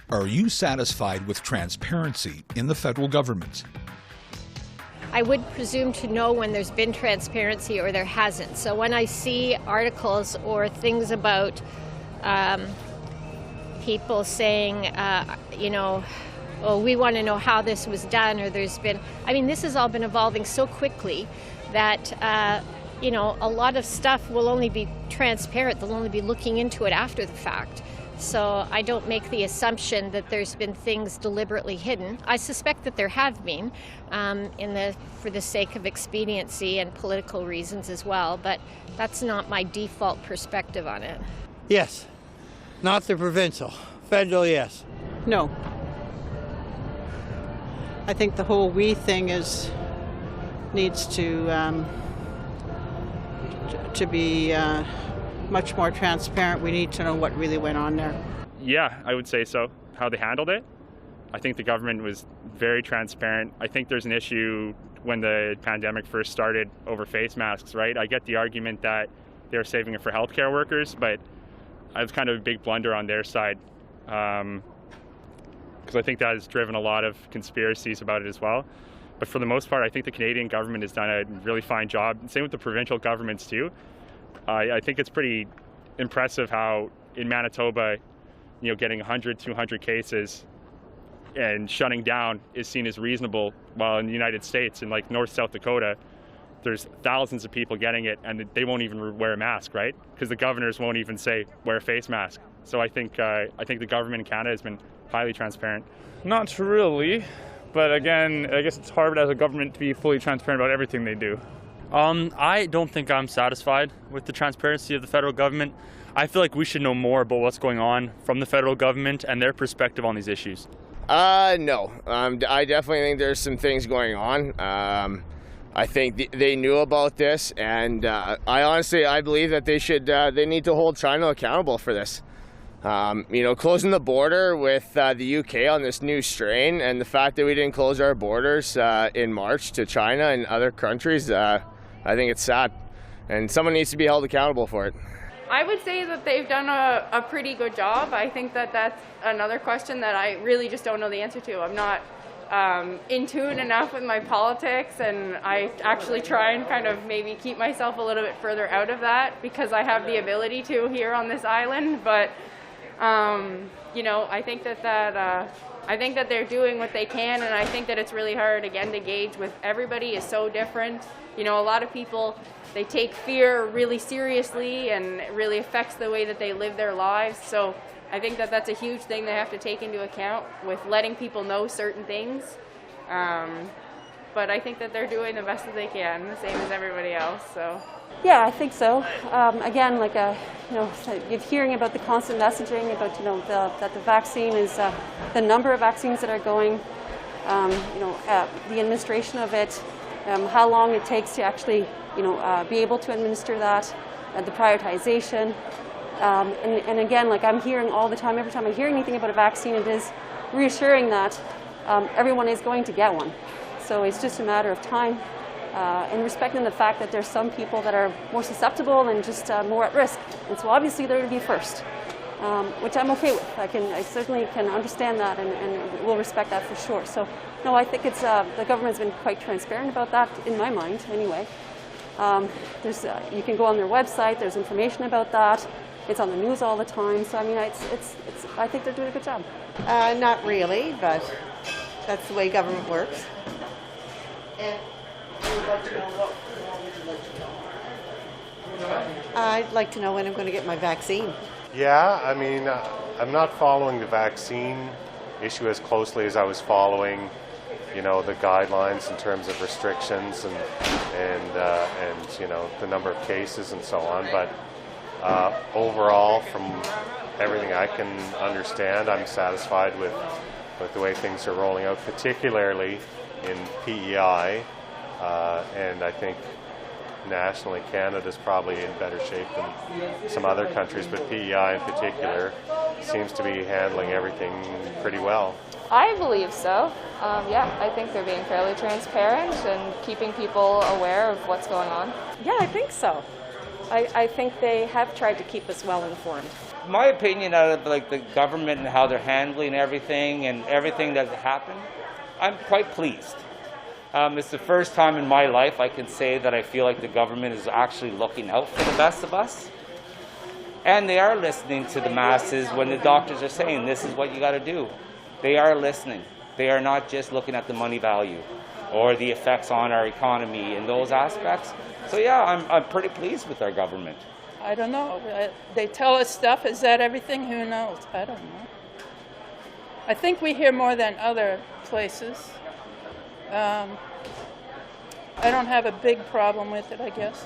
Are you satisfied with transparency in the federal government? I would presume to know when there's been transparency or there hasn't. So when I see articles or things about people saying, oh, we want to know how this was done, or there's been, this has all been evolving so quickly that, a lot of stuff will only be transparent. They'll only be looking into it after the fact. So I don't make the assumption that there's been things deliberately hidden. I suspect that there have been, for the sake of expediency and political reasons as well, but that's not my default perspective on it. Yes. Not the provincial. Federal, yes. No. I think the whole we thing needs to be much more transparent. We need to know what really went on there. Yeah, I would say so. How they handled it, I think the government was very transparent. I think there's an issue when the pandemic first started over face masks, right? I get the argument that they're saving it for healthcare workers, but it was kind of a big blunder on their side, because I think that has driven a lot of conspiracies about it as well. But for the most part, I think the Canadian government has done a really fine job. Same with the provincial governments too. I think it's pretty impressive how in Manitoba, getting 100, 200 cases and shutting down is seen as reasonable, while in the United States, in like North South Dakota, there's thousands of people getting it and they won't even wear a mask, right? Because the governors won't even say wear a face mask. So I think the government in Canada has been highly transparent. Not really, but again, I guess it's hard as a government to be fully transparent about everything they do. I don't think I'm satisfied with the transparency of the federal government. I feel like we should know more about what's going on from the federal government and their perspective on these issues. No. I definitely think there's some things going on. I think they knew about this, and I believe that they need to hold China accountable for this. Closing the border with the UK on this new strain, and the fact that we didn't close our borders in March to China and other countries, I think it's sad, and someone needs to be held accountable for it. I would say that they've done a pretty good job. I think that that's another question that I really just don't know the answer to. I'm not in tune enough with my politics, and I actually try and kind of maybe keep myself a little bit further out of that because I have the ability to here on this island. But I think that they're doing what they can, and I think that it's really hard again to gauge with everybody is so different. A lot of people, they take fear really seriously, and it really affects the way that they live their lives. So I think that that's a huge thing they have to take into account with letting people know certain things. But I think that they're doing the best that they can, the same as everybody else. So. Yeah, I think so. Again, you're hearing about the constant messaging about, that the vaccine is the number of vaccines that are going, the administration of it, how long it takes to actually, be able to administer that, the prioritization. And again, I'm hearing all the time, every time I hear anything about a vaccine, it is reassuring that everyone is going to get one. So it's just a matter of time. And respecting the fact that there's some people that are more susceptible and just more at risk. And so obviously they're going to be first, which I'm okay with. I certainly can understand that and will respect that for sure. So no, I think it's the government's been quite transparent about that, in my mind anyway. You can go on their website, there's information about that. It's on the news all the time. So I think they're doing a good job. Not really, but that's the way government works. And I'd like to know when I'm going to get my vaccine. Yeah, I'm not following the vaccine issue as closely as I was following, the guidelines in terms of restrictions and the number of cases and so on. But overall, from everything I can understand, I'm satisfied with the way things are rolling out, particularly in PEI. And I think nationally Canada's probably in better shape than some other countries, but PEI in particular seems to be handling everything pretty well. I believe so. I think they're being fairly transparent and keeping people aware of what's going on. Yeah, I think so. I think they have tried to keep us well informed. my opinion out of like the government and how they're handling everything and everything that's happened, I'm quite pleased. It's the first time in my life I can say that I feel like the government is actually looking out for the best of us. And they are listening to the masses when the doctors are saying this is what you got to do. They are listening. They are not just looking at the money value or the effects on our economy and those aspects. So yeah, I'm pretty pleased with our government. I don't know. They tell us stuff. Is that everything? Who knows? I don't know. I think we hear more than other places. I don't have a big problem with it, I guess.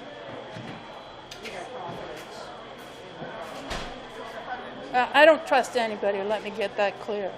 I don't trust anybody. Let me get that clear.